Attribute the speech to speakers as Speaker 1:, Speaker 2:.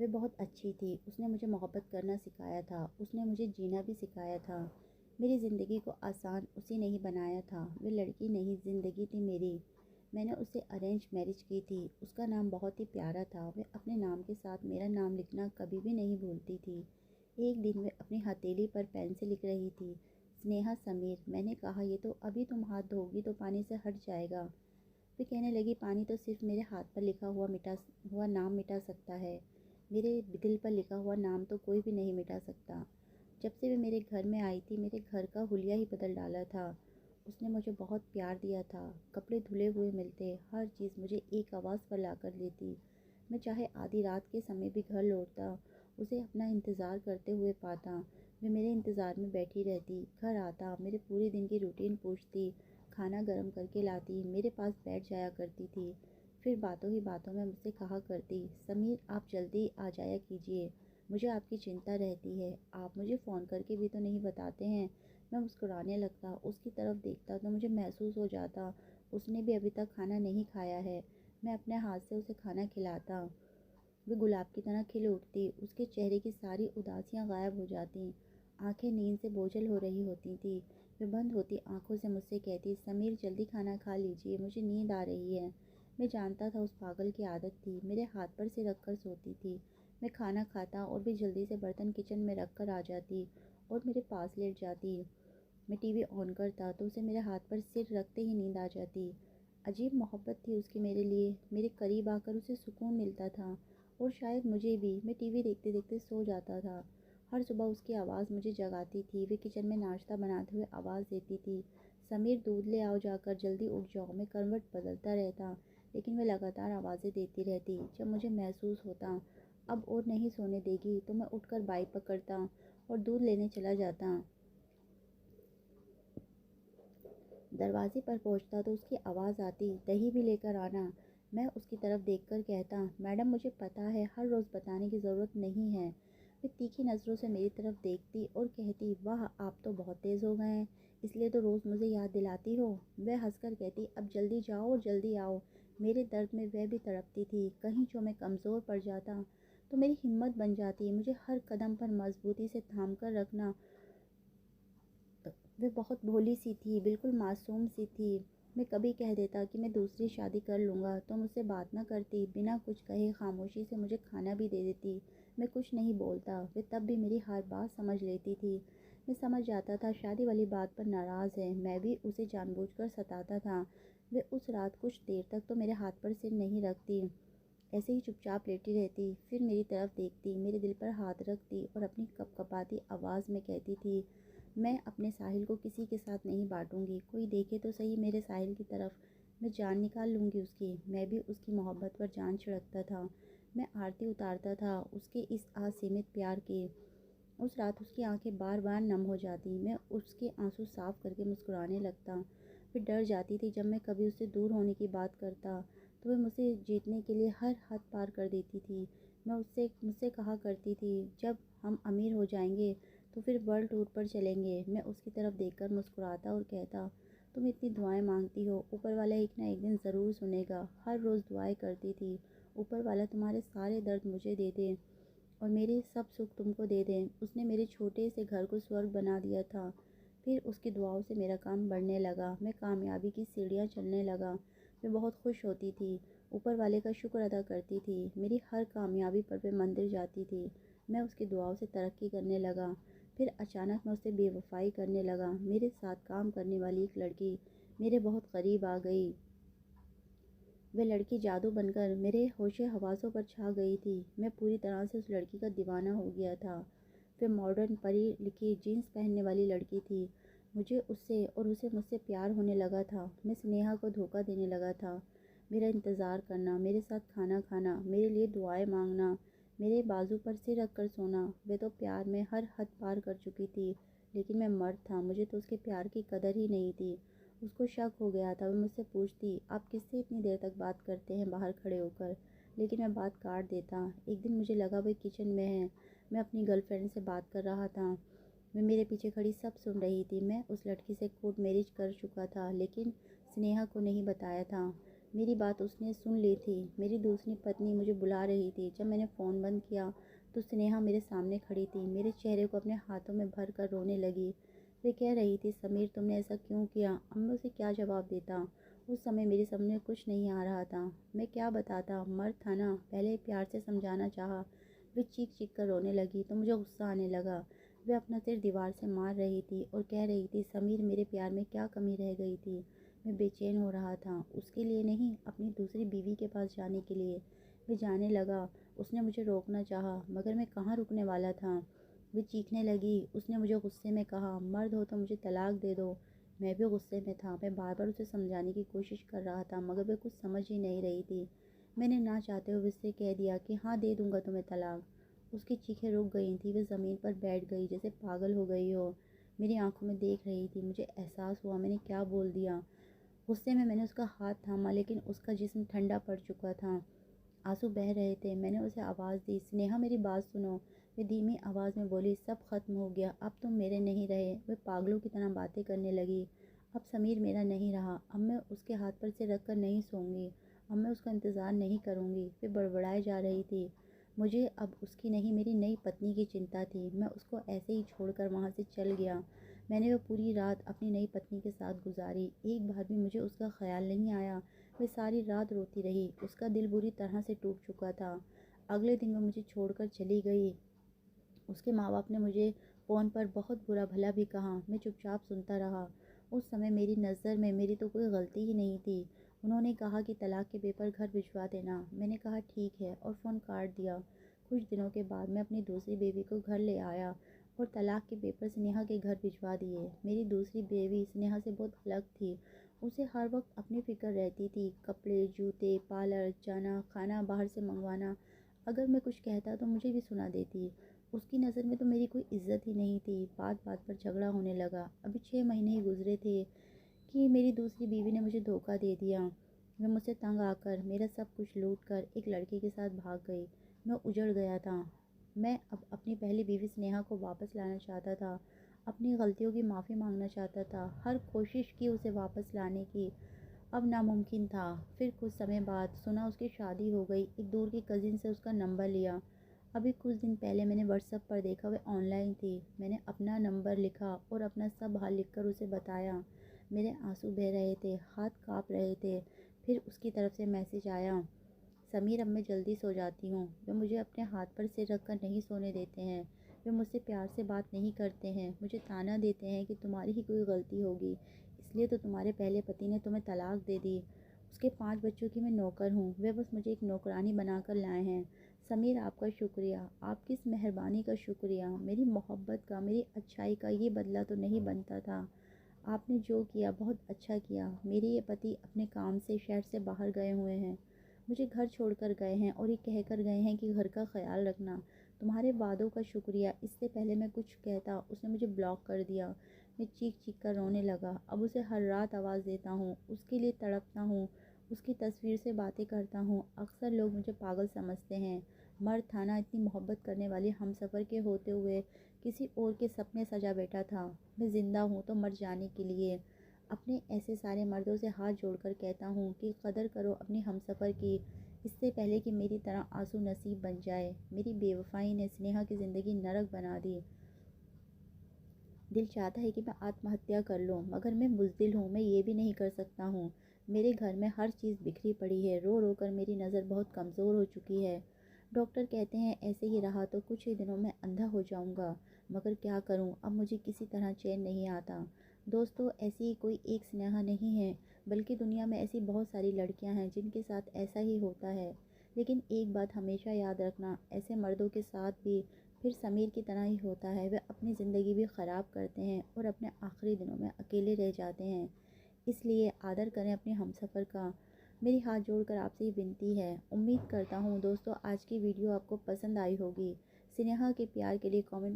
Speaker 1: वे बहुत अच्छी थी। उसने मुझे मोहब्बत करना सिखाया था, उसने मुझे जीना भी सिखाया था। मेरी ज़िंदगी को आसान उसी ने ही बनाया था। वे लड़की नहीं, ज़िंदगी थी मेरी। मैंने उससे अरेंज मैरिज की थी। उसका नाम बहुत ही प्यारा था। वे अपने नाम के साथ मेरा नाम लिखना कभी भी नहीं भूलती थी। एक दिन वे अपनी हथेली पर पेन से लिख रही थी, स्नेहा समीर। मैंने कहा, ये तो अभी तुम हाथ धोगी तो पानी से हट जाएगा। वे कहने लगी, पानी तो सिर्फ मेरे हाथ पर लिखा हुआ नाम मिटा सकता है। मेरे दिल पर लिखा हुआ नाम तो कोई भी नहीं मिटा सकता। जब से वे मेरे घर में आई थी, मेरे घर का हुलिया ही बदल डाला था। उसने मुझे बहुत प्यार दिया था। कपड़े धुले हुए मिलते, हर चीज़ मुझे एक आवाज़ पर ला कर देती। मैं चाहे आधी रात के समय भी घर लौटता, उसे अपना इंतज़ार करते हुए पाता। वे मेरे इंतज़ार में बैठी रहती, घर आता, मेरे पूरे दिन की रूटीन पूछती, खाना गर्म करके लाती, मेरे पास बैठ जाया करती थी। फिर बातों ही बातों में मुझसे कहा करती, समीर आप जल्दी आ जाया कीजिए, मुझे आपकी चिंता रहती है। आप मुझे फ़ोन करके भी तो नहीं बताते हैं। मैं मुस्कुराने लगता, उसकी तरफ देखता तो मुझे महसूस हो जाता उसने भी अभी तक खाना नहीं खाया है। मैं अपने हाथ से उसे खाना खिलाता। वे गुलाब की तरह खिल उठती, उसके चेहरे की सारी उदासियां गायब हो जाती। आंखें नींद से बोझल हो रही होती थी। वे बंद होती आंखों से मुझसे कहती, समीर जल्दी खाना खा लीजिए, मुझे नींद आ रही है। मैं जानता था उस पागल की आदत थी। मेरे हाथ पर सिर रखकर सोती थी। मैं खाना खाता और भी जल्दी से बर्तन किचन में रख कर आ जाती और मेरे पास लेट जाती। मैं टीवी ऑन करता तो उसे मेरे हाथ पर सिर रखते ही नींद आ जाती। अजीब मोहब्बत थी उसकी मेरे लिए। मेरे करीब आकर उसे सुकून मिलता था और शायद मुझे भी। मैं टीवी देखते देखते सो जाता था। हर सुबह उसकी आवाज़ मुझे जगाती थी। वे किचन में नाश्ता बनाते हुए आवाज़ देती थी, समीर दूध ले आओ जाकर, जल्दी उठ जाओ। मैं करवट बदलता रहता, लेकिन वे लगातार आवाज़ें देती रहती। जब मुझे महसूस होता अब और नहीं सोने देगी तो मैं उठकर बाइक पकड़ता और दूध लेने चला जाता। दरवाजे पर पहुंचता तो उसकी आवाज़ आती, दही भी लेकर आना। मैं उसकी तरफ देखकर कहता, मैडम मुझे पता है, हर रोज़ बताने की ज़रूरत नहीं है। वे तीखी नज़रों से मेरी तरफ देखती और कहती, वाह आप तो बहुत तेज़ हो गए हैं, इसलिए तो रोज़ मुझे याद दिलाती हो। वह हंसकर कहती, अब जल्दी जाओ और जल्दी आओ। मेरे दर्द में वह भी तड़पती थी। कहीं जो मैं कमज़ोर पड़ जाता तो मेरी हिम्मत बन जाती। मुझे हर कदम पर मजबूती से थाम कर रखना। वह बहुत भोली सी थी, बिल्कुल मासूम सी थी। मैं कभी कह देता कि मैं दूसरी शादी कर लूँगा तो मुझसे बात न करती, बिना कुछ कहे खामोशी से मुझे खाना भी दे देती। मैं कुछ नहीं बोलता, वे तब भी मेरी हर बात समझ लेती थी। मैं समझ जाता था शादी वाली बात पर नाराज़ है। मैं भी उसे जानबूझकर सताता था। वे उस रात कुछ देर तक तो मेरे हाथ पर सिर नहीं रखती, ऐसे ही चुपचाप लेटी रहती, फिर मेरी तरफ देखती, मेरे दिल पर हाथ रखती और अपनी कपकपाती आवाज़ में कहती थी, मैं अपने साहिल को किसी के साथ नहीं बांटूंगी। कोई देखे तो सही मेरे साहिल की तरफ, मैं जान निकाल लूँगी उसकी। मैं भी उसकी मोहब्बत पर जान छिड़कता था। मैं आरती उतारता था उसके इस असीमित प्यार की। उस रात उसकी आंखें बार बार नम हो जाती। मैं उसके आंसू साफ करके मुस्कुराने लगता। फिर डर जाती थी जब मैं कभी उससे दूर होने की बात करता तो वह मुझे जीतने के लिए हर हद पार कर देती थी। मैं उससे मुझसे कहा करती थी, जब हम अमीर हो जाएंगे तो फिर वर्ल्ड टूर पर चलेंगे। मैं उसकी तरफ देखकर मुस्कुराता और कहता, तुम इतनी दुआएं मांगती हो, ऊपर वाला एक ना एक दिन ज़रूर सुनेगा। हर रोज़ दुआएं करती थी, ऊपर वाला तुम्हारे सारे दर्द मुझे दे दे और मेरे सब सुख तुमको दे दें। उसने मेरे छोटे से घर को स्वर्ग बना दिया था। फिर उसकी दुआओं से मेरा काम बढ़ने लगा। मैं कामयाबी की सीढ़ियाँ चलने लगा। मैं बहुत खुश होती थी, ऊपर वाले का शुक्र अदा करती थी। मेरी हर कामयाबी पर मैं मंदिर जाती थी। मैं उसकी दुआओं से तरक्की करने लगा। फिर अचानक मैं उससे बेवफाई करने लगा। मेरे साथ काम करने वाली एक लड़की मेरे बहुत करीब आ गई। वह लड़की जादू बनकर मेरे होशे हवासों पर छा गई थी। मैं पूरी तरह से उस लड़की का दीवाना हो गया था। वह मॉडर्न पढ़ी लिखी जीन्स पहनने वाली लड़की थी। मुझे उससे और उसे मुझसे प्यार होने लगा था। मैं स्नेहा को धोखा देने लगा था। मेरा इंतज़ार करना, मेरे साथ खाना खाना, मेरे लिए दुआएं मांगना, मेरे बाजू पर सिर रख कर सोना। वह तो प्यार में हर हद पार कर चुकी थी, लेकिन मैं मर्द था। मुझे तो उसके प्यार की कदर ही नहीं थी। उसको शक हो गया था। वो मुझसे पूछती, आप किससे इतनी देर तक बात करते हैं बाहर खड़े होकर, लेकिन मैं बात काट देता। एक दिन मुझे लगा वो किचन में है। मैं अपनी गर्लफ्रेंड से बात कर रहा था। मैं मेरे पीछे खड़ी सब सुन रही थी। मैं उस लड़की से कोर्ट मैरिज कर चुका था, लेकिन स्नेहा को नहीं बताया था। मेरी बात उसने सुन ली थी। मेरी दूसरी पत्नी मुझे बुला रही थी। जब मैंने फ़ोन बंद किया तो स्नेहा मेरे सामने खड़ी थी। मेरे चेहरे को अपने हाथों में भर कर रोने लगी। वे कह रही थी, समीर तुमने ऐसा क्यों किया? अब मैं उसे क्या जवाब देता? उस समय मेरे सामने कुछ नहीं आ रहा था। मैं क्या बताता? मर्द था ना। पहले प्यार से समझाना चाहा। वे चीख चीख कर रोने लगी तो मुझे गुस्सा आने लगा। वे अपना सिर दीवार से मार रही थी और कह रही थी, समीर मेरे प्यार में क्या कमी रह गई थी? मैं बेचैन हो रहा था, उसके लिए नहीं, अपनी दूसरी बीवी के पास जाने के लिए। मैं जाने लगा। उसने मुझे रोकना चाहा, मगर मैं कहाँ रुकने वाला था। वो चीखने लगी। उसने मुझे गुस्से में कहा, मर्द हो तो मुझे तलाक दे दो। मैं भी गुस्से में था। मैं बार बार उसे समझाने की कोशिश कर रहा था, मगर वह कुछ समझ ही नहीं रही थी। मैंने ना चाहते हुए उससे कह दिया कि हाँ, दे दूंगा तुम्हें तलाक। उसकी चीखें रुक गई थी। वह ज़मीन पर बैठ गई जैसे पागल हो गई हो। मेरी आंखों में देख रही थी। मुझे एहसास हुआ मैंने क्या बोल दिया। गुस्से में मैंने उसका हाथ थामा, लेकिन उसका जिस्म ठंडा पड़ चुका था। आंसू बह रहे थे। मैंने उसे आवाज़ दी, स्नेहा मेरी बात सुनो। वे धीमी आवाज़ में बोली, सब खत्म हो गया, अब तुम मेरे नहीं रहे। वे पागलों की तरह बातें करने लगी। अब समीर मेरा नहीं रहा। अब मैं उसके हाथ पर सिर रख कर नहीं सोऊंगी। अब मैं उसका इंतज़ार नहीं करूंगी। वे बड़बड़ाए जा रही थी। मुझे अब उसकी नहीं, मेरी नई पत्नी की चिंता थी। मैं उसको ऐसे ही छोड़कर वहाँ से चल गया। मैंने वो पूरी रात अपनी नई पत्नी के साथ गुजारी। एक बार भी मुझे उसका ख्याल नहीं आया। मैं सारी रात रोती रही। उसका दिल बुरी तरह से टूट चुका था। अगले दिन वो मुझे छोड़कर चली गई। उसके माँ बाप ने मुझे फ़ोन पर बहुत बुरा भला भी कहा। मैं चुपचाप सुनता रहा। उस समय मेरी नज़र में मेरी तो कोई गलती ही नहीं थी। उन्होंने कहा कि तलाक के पेपर घर भिजवा देना। मैंने कहा ठीक है और फ़ोन काट दिया। कुछ दिनों के बाद मैं अपनी दूसरी बेबी को घर ले आया और तलाक के पेपर स्नेहा के घर भिजवा दिए। मेरी दूसरी बेबी स्नेहा से बहुत अलग थी। उसे हर वक्त अपनी फ़िक्र रहती थी। कपड़े, जूते, पार्लर जाना, खाना बाहर से मंगवाना। अगर मैं कुछ कहता तो मुझे भी सुना देती। उसकी नज़र में तो मेरी कोई इज्जत ही नहीं थी। बात बात पर झगड़ा होने लगा। अभी 6 महीने ही गुजरे थे कि मेरी दूसरी बीवी ने मुझे धोखा दे दिया। वह मुझसे तंग आकर मेरा सब कुछ लूट कर एक लड़के के साथ भाग गई। मैं उजड़ गया था। मैं अब अपनी पहली बीवी स्नेहा को वापस लाना चाहता था। अपनी गलतियों की माफ़ी मांगना चाहता था। हर कोशिश की उसे वापस लाने की, अब नामुमकिन था। फिर कुछ समय बाद सुना उसकी शादी हो गई। एक दूर की कज़िन से उसका नंबर लिया। अभी कुछ दिन पहले मैंने व्हाट्सएप पर देखा वह ऑनलाइन थी। मैंने अपना नंबर लिखा और अपना सब हाल लिखकर उसे बताया। मेरे आंसू बह रहे थे, हाथ काँप रहे थे। फिर उसकी तरफ से मैसेज आया, समीर अब मैं जल्दी सो जाती हूँ। वे मुझे अपने हाथ पर सिर रखकर नहीं सोने देते हैं। वे मुझसे प्यार से बात नहीं करते हैं। मुझे ताना देते हैं कि तुम्हारी ही कोई गलती होगी, इसलिए तो तुम्हारे पहले पति ने तुम्हें तलाक दे दी। उसके 5 बच्चों की मैं नौकर हूँ। वे बस मुझे एक नौकरानी बनाकर लाए हैं। समीर आपका शुक्रिया, आपकी इस मेहरबानी का शुक्रिया। मेरी मोहब्बत का, मेरी अच्छाई का ये बदला तो नहीं बनता था। आपने जो किया बहुत अच्छा किया। मेरे ये पति अपने काम से शहर से बाहर गए हुए हैं। मुझे घर छोड़कर गए हैं और ये कहकर गए हैं कि घर का ख्याल रखना। तुम्हारे वादों का शुक्रिया। इससे पहले मैं कुछ कहता उसने मुझे ब्लॉक कर दिया। मैं चीख चीख कर रोने लगा। अब उसे हर रात आवाज़ देता हूँ, उसके लिए तड़पता हूँ, उसकी तस्वीर से बातें करता हूँ। अक्सर लोग मुझे पागल समझते हैं। मर्द था ना, इतनी मोहब्बत करने वाली हमसफ़र के होते हुए किसी और के सपने सजा बैठा था। मैं ज़िंदा हूँ तो मर जाने के लिए। अपने ऐसे सारे मर्दों से हाथ जोड़कर कहता हूँ कि कदर करो अपनी हमसफ़र की, इससे पहले कि मेरी तरह आंसू नसीब बन जाए। मेरी बेवफाई ने स्नेहा की ज़िंदगी नरक बना दी। दिल चाहता है कि मैं आत्महत्या कर लूं, मगर मैं बुज़दिल हूँ, मैं ये भी नहीं कर सकता हूँ। मेरे घर में हर चीज़ बिखरी पड़ी है। रो रो कर मेरी नज़र बहुत कमज़ोर हो चुकी है। डॉक्टर कहते हैं ऐसे ही रहा तो कुछ ही दिनों में अंधा हो जाऊंगा, मगर क्या करूं, अब मुझे किसी तरह चैन नहीं आता। दोस्तों, ऐसी ही कोई एक स्नेहा नहीं है, बल्कि दुनिया में ऐसी बहुत सारी लड़कियां हैं जिनके साथ ऐसा ही होता है। लेकिन एक बात हमेशा याद रखना, ऐसे मर्दों के साथ भी फिर समीर की तरह ही होता है। वे अपनी ज़िंदगी भी ख़राब करते हैं और अपने आखिरी दिनों में अकेले रह जाते हैं। इसलिए आदर करें अपने हमसफ़र का। मेरी हाथ जोड़कर आपसे ये विनती है। उम्मीद करता हूँ दोस्तों आज की वीडियो आपको पसंद आई होगी। स्नेहा के प्यार के लिए कमेंट